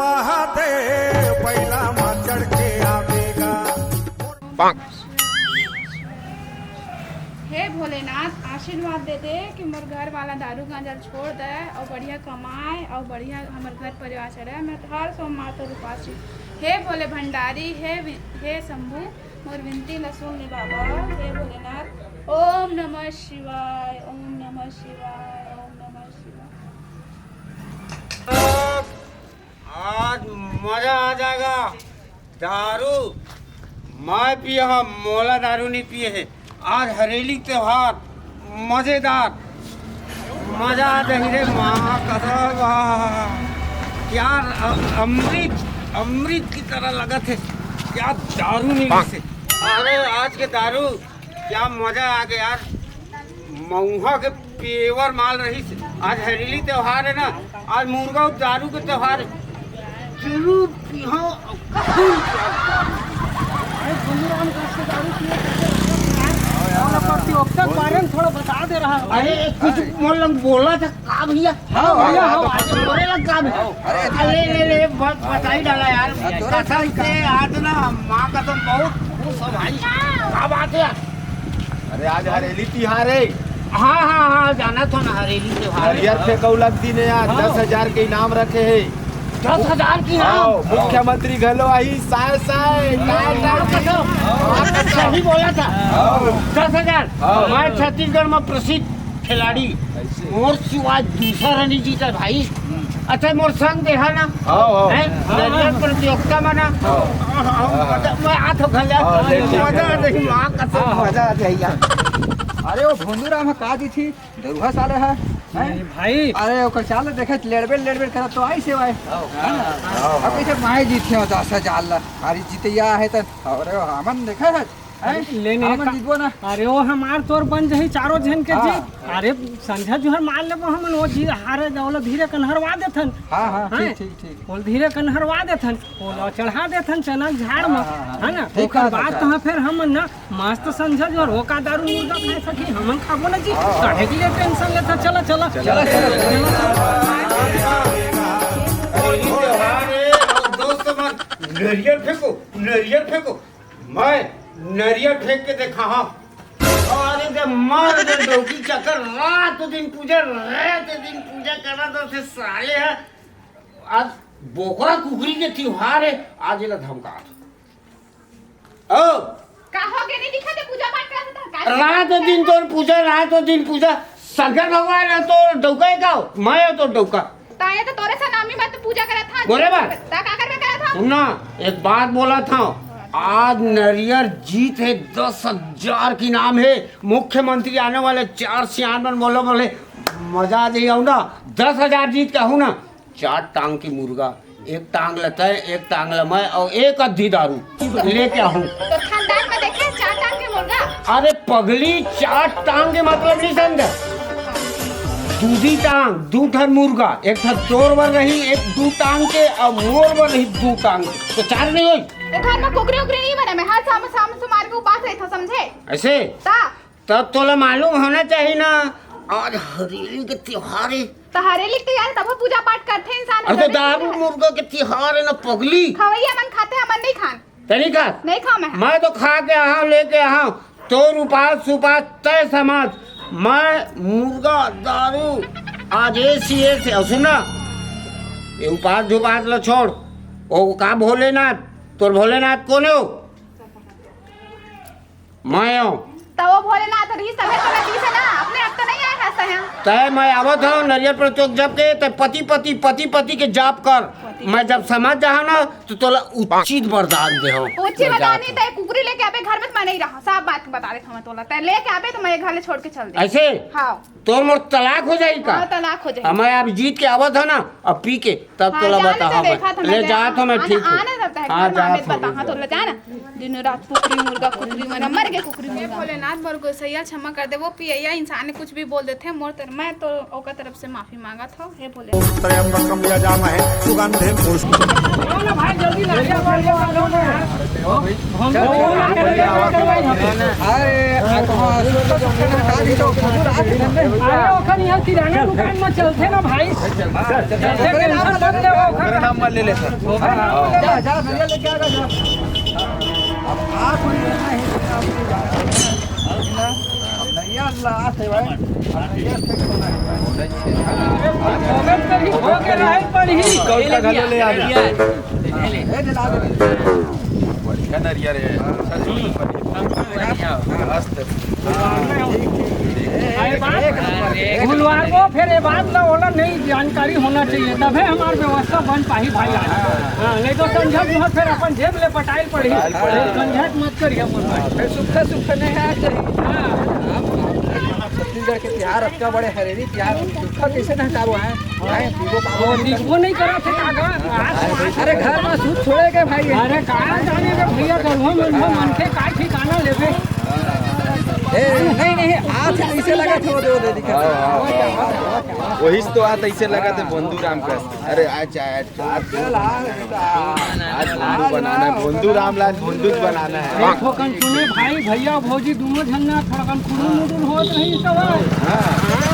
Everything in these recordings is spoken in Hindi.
महादेव पहिला माँ चढ़ के आवेगा। हे भोलेनाथ आशीर्वाद दे दे कि मोर घर वाला दारू गांजा छोड़ दे और बढ़िया कमाए और बढ़िया हमारे घर परिवार चले। मैं हर सोमवार तो उपासी। हे भोले भंडारी, हे शंभू, मोर विनती ल सुन ले बाबा। हे भोलेनाथ, ओम नमः शिवाय, ओम नमः शिवाय, ओम नमः शिवाय। आज मजा आ जाएगा। दारू मैं पिए हम, मोला दारू नहीं पिए है। आज हरेली त्योहार मजेदार, मजा आ रही रे माँ कसम। क्या अमृत की तरह लगा थे। क्या दारू नहीं से। अरे आज के दारू क्या मजा आ गया यार। मऊहा के पेवर माल रही से। आज हरेली त्योहार है ना, आज मुर्गा और दारू के त्योहार है। जरूर पियो। थोड़ा बता दे रहा है। अरे कुछ बोला था का भैया। हाँ भैया, बोले लगा काम है। अरे ले बता ही डाला यार। कसम से आज ना माँ कसम बहुत खुश हो भाई। क्या बात है। अरे आज हरेली तिहार है। हाँ जाना था ना हरेली त्योहार। हरियर फेकौलक दिन है आज। 10,000 के इनाम रखे है। 10,000 की नाम। मुख्यमंत्री घलो आई साय सही बोला था। 10,000। मैं छत्तीसगढ़ में प्रसिद्ध खिलाड़ी मोर सिवाय दूसरा रनी जीता भाई। अच्छा मोर संग देखा ना नरियर प्रतियोगिता में ना मैं आठ मजा आ रही माँ कसम मजा आ रही यार। अरे वो भोंदूराम का दी थी दरुहा साले है भाई। अरे ओकर चाल देखे लेड़बेड़ करा तो आई से भाई। अब कैसे माए जीत हो 10,000 ला। हरी जीतिया है त अरे हमन देखा है लेने हमन जीतबो ना। अरे वो हमार तोर बन जही चारों जन के जी। अरे संझा जुहर मार लेबो हमन वो जी हारे जावला धीरे कन्हरवा देथन। हां ठीक बोल धीरे कन्हरवा देथन। वो चढ़ा देथन चना झाड़ में है ना। ओकर बाद तो फिर हमन ना मस्त संझा जुहर होका दारू मुर्गा खाए सकी हमन खाबो ना जी। काहे के लिए टेंशन लेता। चला नरियर फेंको। मैं नरियर फेंक के देखा। हाँ अरे जब मर गए डोकी चक्कर रात दिन पूजा करना तो से साले है। आज बोकरा कुकरी के त्योहार है। आज इला धमका ओ का हो गए नहीं दिखा ते पूजा पाठ करत था। रात दिन पूजा शंकर भगवान है तो डौका का मैं तो डौका ताए तो तोरे से नामी मत पूजा करत था। बोले बा ता का करबे करत था। सुनना एक बात बोला था। आज नरियर जीत है 10,000 की नाम है। मुख्यमंत्री आने वाले 4 सियान बोले मजा आ जाइए ना। 10,000 जीत का हूँ ना। 4 टांग की मुर्गा, 1 टांग लेता है, 1 टांग ले मैं और 1 अद्धी दारू लेके आऊँ। तो खानदान में देखे 4 टांग के मुर्गा। अरे पगली 4 टांग के मतलब नहीं समझा। दूधी टांग 2 ठन मुर्गा, 1 ठन तोर बर रही, 1 2 टांग के और मोर बर रही 2 टांग तो 4 नहीं हुई। घर में कुकरी नहीं बने। मैं हर शाम मार के उपास रही था समझे। ऐसे ता तब तोला मालूम होना चाहिए ना आज हरेली के त्योहार है। तो हरेली के यार तब पूजा पाठ करते इंसान। अरे दारू मुर्गा के त्योहार है ना पगली। खवैया मन खाते हमन नहीं खान। तनी खा नहीं खा मैं तो खा के आहा लेके आहा। तोर उपास सुपास तय समाज। मैं मुर्गा दारू आज ऐसे सुना ये उपास झुपास ला छोड़। ओ का भोलेनाथ तोर भोलेनाथ कौन हो। मैं हूँ तो वो भोलेनाथ रही समय तो लगी से ना अपने अब तो नहीं आया है सही। तय मैं आवत हूँ नरियर पर चौक जब के ते पति के जाप कर। मैं जब समझ जाऊँ ना तो तोला उचित वरदान दे हूँ। पूछी बतानी तय कुकरी लेके आबे घर में मैं नहीं रहा। सब बात बता देता हूँ तोला। तय लेके आबे तो मैं घर ले छोड़ के चल दे। ऐसे हाँ तोर मोर तलाक हो जाएगी का। तलाक हो जाएगी। मैं अब जीत के आवत है ना अब पी के तब तोला बता ले जात हूँ मैं। ठीक है हाँ जात बता तो ले जाना दिन रात कुकरी मुर्गा मर गए कुकरी मुर्गा। भोलेनाथ बर गोसैया क्षमा कर दे। वो पियैया इंसान कुछ भी बोल देता थे मोर तर मैं तो ओकर तरफ से माफी मांगा था। हे बोले त्र्यंबकम यजामहे सुगंधिं पुष्टिवर्धनम्। ना भाई जल्दी ला के बढ़ जा हम अरे अरे ओखन यहाँ किराना दुकान में चलते ना भाई मेरा नाम ले ले सर। जा भैया लेके आ जा। अब आप नैया अल्लाह से भाई नैया से हो के रहे पड़ी ले आ जा। ए दिला दे बढ़िया नरिया रे। गुलवार को फिर ये बात ना होला नहीं जानकारी होना चाहिए तभी हमारी व्यवस्था बन पाई भाई आज। हाँ, नहीं तो झंझट मत फिर अपन जेब ले पटाइल पड़ी झंझट मत करिए मन भाई। फिर सुख नहीं है चाहिए। छत्तीसगढ़ के त्योहार अच्छा बड़े हरेरी त्योहार सुखा कैसे ना चालू है वो नहीं करा थे कागज। अरे घर में सूद छोड़े के भाई। अरे कहाँ जाने के भैया दरहो मन के का ठिकाना लेवे। नहीं आज कैसे लगा थे वो दे दिखा। वही तो आज ऐसे लगा थे बंधु राम का। अरे आज बंधु बनाना है, बंधु रामलाल बंधु बनाना है। देखो कन सुने भाई भैया भौजी दोनों झन्ना थोड़ा कन कुड़ुल होत नहीं सब।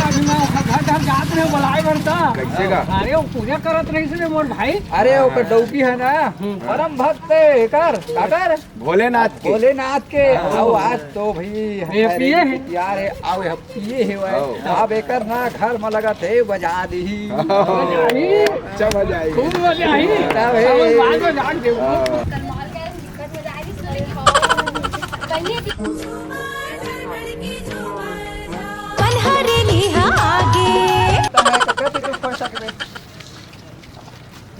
अभी मैं घर जात रहे बुलाए करता कैसे का? अरे वो पूजा करत रही से मोर भाई। अरे वो डौकी है ना परम भक्त कर काकर भोलेनाथ के। आओ आज तो भाई पिए है यार आओ पिए है अब एकर ना घर में लगा थे बजा दी अच्छा मजा आई। खूब मजा आई। बाद में जान दे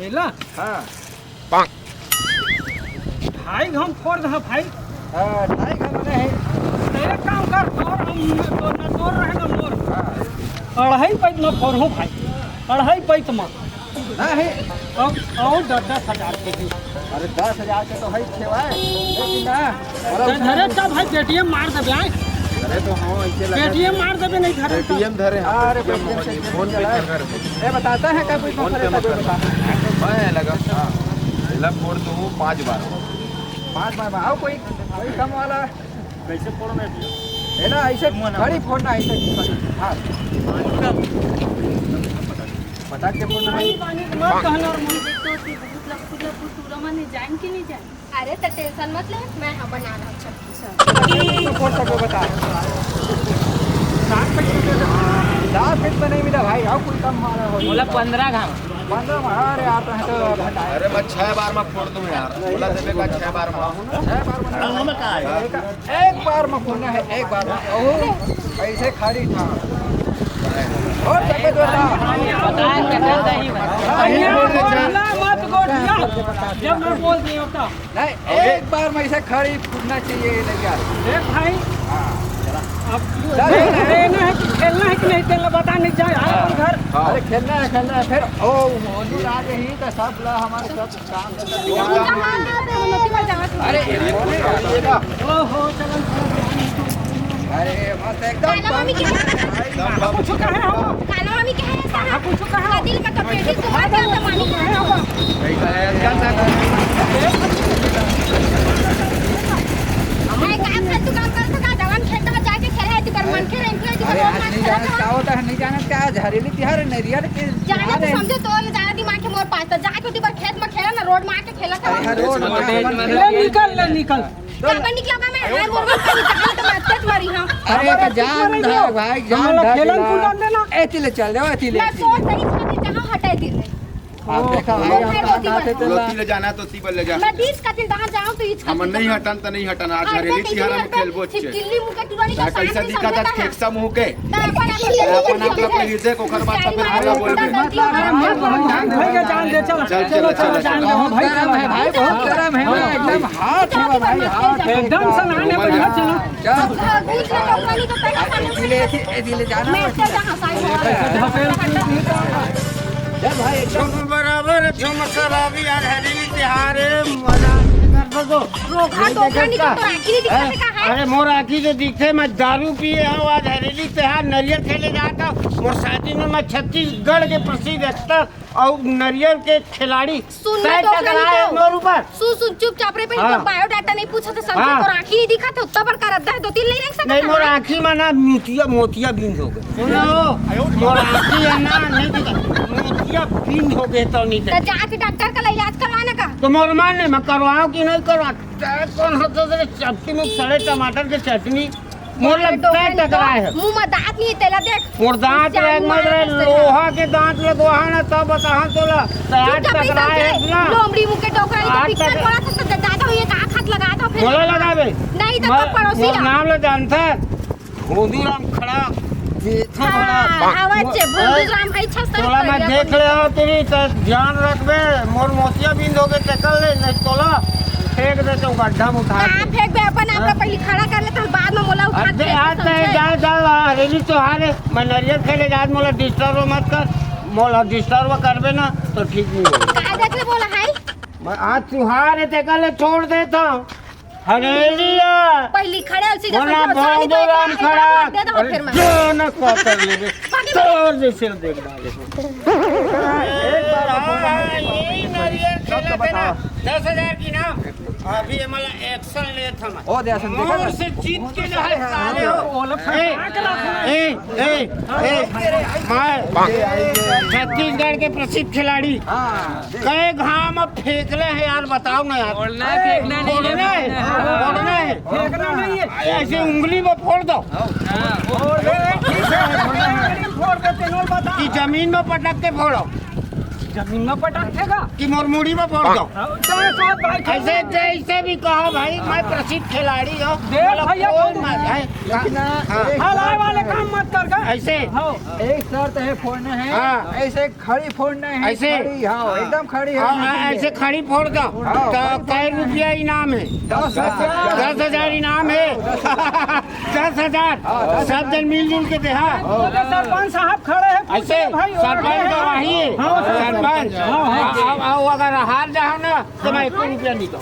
एला हाँ भाई हम फोड़ दे भाई। ढाई घर में है तेरे काम कर और हम तो न तोड़ रहे न मोर। अढ़ाई पैत में फोड़ भाई अढ़ाई पैत में ना है। अब और 10,000 के भी। अरे 10,000 के तो है खेवाए लेकिन ना धरे तो भाई पेटीएम मार देबे आए। अरे तो हाँ ऐसे लगा। पेटीएम मार देबे नहीं धरे तो। पेटीएम धरे। अरे फोन पे कर ये बताता है क्या कोई फोन पे मत कर। मैं लगा पहला फोड़ तो हूँ 5 बार। 5 बार आओ कोई कम वाला कैसे फोड़ना है ना ऐसे खड़ी फोड़ना ऐसे। हाँ पता के फोड़ना है। मत कहना और मन अरे तो टेंशन मत ले मैं यहाँ बना रहा हूँ। फोड़ सको बता 10 फीट में नहीं मिला भाई। आओ कोई कम वाला हो बोला 15 घाम 15 में। अरे आता है तो घंटा अरे मैं 6 बार में फोड़ दूँ यार। बोला देवे का 6 बार में। 6 बार में एक बार में फोड़ना है एक बार में। ओह ऐसे खड़ी था और तक मत गोटिया जब मैं बोल दी होता नहीं एक बार में ऐसे खड़ी फूटना चाहिए नहीं यार। देख भाई अब लेना है कि खेलना है कि नहीं खेलना बता नहीं चाहिए घर। अरे खेलना है फिर ओ होली आ गई तो सब ला हमारे सब काम अरे ओहो चलो अरे मत एकदम कुछ कहे हो कुछ कहे अरे आज नहीं जाना क्या होता है नहीं जाना क्या हरेली तिहार है नहीं यार समझो तो ज्यादा दिमाग के मोर पास जाके उधर खेत में खेला ना रोड में आके खेला था। निकल निकला मैं हर मोर में तो मत मरी हां। अरे जान भाई जान खेलन कूदन देना एतिले चल जाओ एतिले मैं सोच रही थी जहां हटाई दी आप देखा भाई हम लोती ले जाना तो तीबल ले जा। मैं 20 का दिन जहां जाऊं तो इस हम नहीं हटन तो नहीं हटन। आज हरेली तिहार में खेलबो छे। दिल्ली मुंह के टुरानी का कैसा दिक्कत है खेकसा मुंह के अपन अपन आप लोग ले देख ओकर बात फिर हमरा बोलबे। भाई जान दे चलो चलो जान दे भाई गरम है भाई बहुत गरम है एकदम हाथ है भाई हाथ एकदम सनाने बढ़िया चलो एतिले जाना बराबर झुमक शराबी यार हरेली तिहार मजा फंसो। रोका टोकरा नहीं तो आखिर नहीं दिखा का है। अरे मोर आखी से दिखते मैं दारू पिए हूँ आज हरेली त्योहार नरियल खेले जाता हूँ। मोर शादी में मैं छत्तीसगढ़ के प्रसिद्ध एक्टर और नरियल के खिलाड़ी मोर ऊपर। सुन चुपचाप रे पे बायोडाटा नहीं पूछा तो समझ तो आखिर नहीं दिखा था उतना बड़ कर दो तीन नहीं रख सकता। नहीं मोर आखी में ना मोतिया बिंद हो गए। सुनो मोर आखी है ना नहीं दिखा मोतिया बिंद हो गए तो नहीं तो जाके डॉक्टर का इलाज करवाना का। तो मोर मान नहीं मैं करवाऊँ कि नहीं करवा कौन होता है चपटी में सड़े टमाटर की चटनी मोर लगता है टकराए है। मुंह में दांत नहीं तेला देख मोर दांत रह मत रहे लोहा के दांत लगवा ना तब बता तोला तैयार टकराए है ना लोमड़ी मुंह के टोकरा नहीं पिक्चर पड़ा था तो दादा ये का हाथ लगा था फिर मोला लगावे नहीं तो पड़ोसी मोर नाम ले जानता है भोदूराम खड़ा देखो बड़ा आवाज से भोदूराम है छस्ता तोला मैं देख ले हो तेरी तो ध्यान रखबे मोर मोतिया बिंद हो गए टकल ले नहीं तोला फेंक देते हूँ गड्ढा में उठा के फेंक बे अपन आपका पहले खड़ा कर लेते बाद में मोला उठा के आज जा जा हरेली त्योहार है मैं नरियल खेले जा मोला डिस्टर्ब मत कर मोला डिस्टर्ब करबे ना तो ठीक नहीं होगा। का देख ले बोला है मैं आज त्योहार है ते कल छोड़ देता हूँ हरेलिया पहले खड़े उसी का भोदूराम खड़ा दे दो फिर मैं जो न को कर लेबे तोर जैसे देख डाले एक बार यही नरियल खेले थे ना 10,000 की नाम अभी मला एक्शन ले था मैं ओ दे देखा मोर से जीत के जो है सारे हो मैं छत्तीसगढ़ के प्रसिद्ध खिलाड़ी कई घाम अब फेंकले हैं यार बताओ ना यार फोड़ना है ऐसे उंगली में फोड़ दो कि जमीन में पटक के फोड़ो जमीन में पटकेगा कि मोर मुड़ी में फोड़ दो ऐसे जैसे भी कहो भाई मैं प्रसिद्ध खिलाड़ी हूँ हलाए वाले काम मत कर ऐसे एक शर्त है फोड़ना है हाँ। ऐसे खड़ी फोड़ना है ऐसे हाँ एकदम खड़ी ऐसे खड़ी फोड़ दो तो कई रुपया इनाम है 10,000 इनाम है 10,000 सब जन मिलजुल के दे सरपंच साहब खड़े हैं ऐसे सरपंच गवाही है सरपंच अगर हार जाओ ना तो मैं 1 रुपया नहीं दूँ।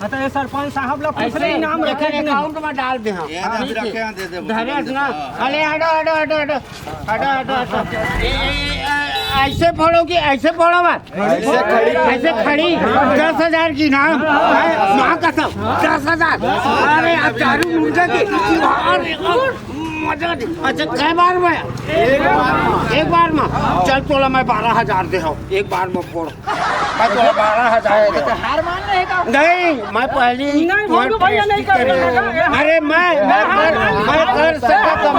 ये सरपंच साहब लोग ऐसे नाम रखे अकाउंट में डाल दे धरेस ना अरे हटो ऐसे फोड़ोगी ऐसे फोड़ो मत ऐसे खड़ी 10,000 की नाम माँ कसम 10,000 अरे अब चारू मुर्गा की अच्छा कई बार में एक बार में चल तोला मैं 12,000 दे हो एक बार में फोड़ मैं तोला 12,000 तो हार मान रहेगा नहीं मैं पहले भैया नहीं कर अरे मैं कर सकता था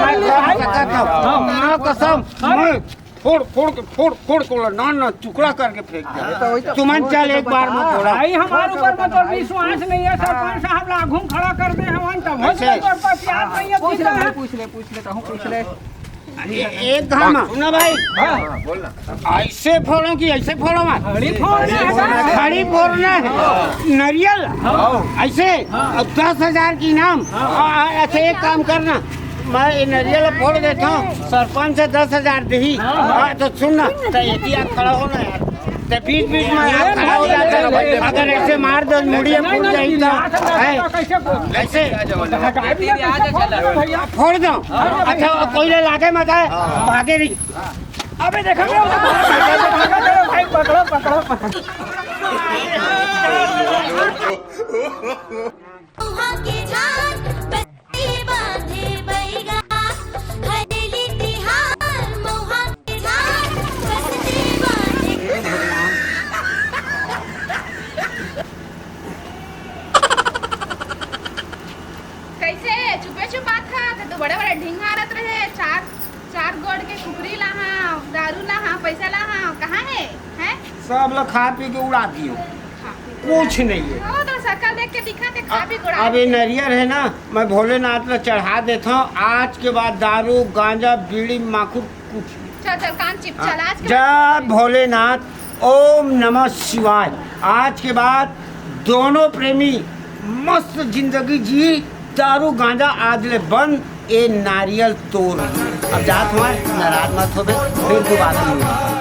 माँ कसम फोड़ तोला ना टुकड़ा करके फेंक दिया तुमन चल एक बार में थोड़ा भाई हमारे ऊपर में तो विश्वास नहीं है सरपंच साहब लागू खड़ा कर दे हम तब पूछ ले एक काम ना भाई ऐसे फोड़ो कि ऐसे फोड़ो मत खड़ी फोड़ना है नरियल ऐसे 10,000 की नाम ऐसे एक काम करना मैं नरियल फोड़ देता हूँ सरपंच से 10,000 दे ही तो सुनना तो ये खड़ा हो ना यार तो बीच में आप खड़ा हो जाता है अगर ऐसे मार दो मुड़िया फूट जाएगी ऐसे फोड़ दो अच्छा कोई लागे मत आए भागे नहीं अबे देखो भाई पकड़ो कैसे छुपे छुपात था तो बड़े बड़े ढिंगारत रहे चार गोड़ के कुकरी लाहा दारू लाहा पैसा लाहा कहाँ है हैं सब लोग खा पी के उड़ा दियो कुछ नहीं है वो तो शक्ल देख के दिखा थे खा पी के उड़ा अब ये नरियल है ना मैं भोलेनाथ में चढ़ा देता हूँ आज के बाद दारू गांजा बीड़ी माखू कुछ चल कान चिप चल आज जय भोलेनाथ ओम नमः शिवाय आज के बाद दोनों प्रेमी मस्त जिंदगी जी दारू गांजा आज ले बंद ये नारियल तोड़ अब जात हुआ नाराज मत हो फिर दोबारा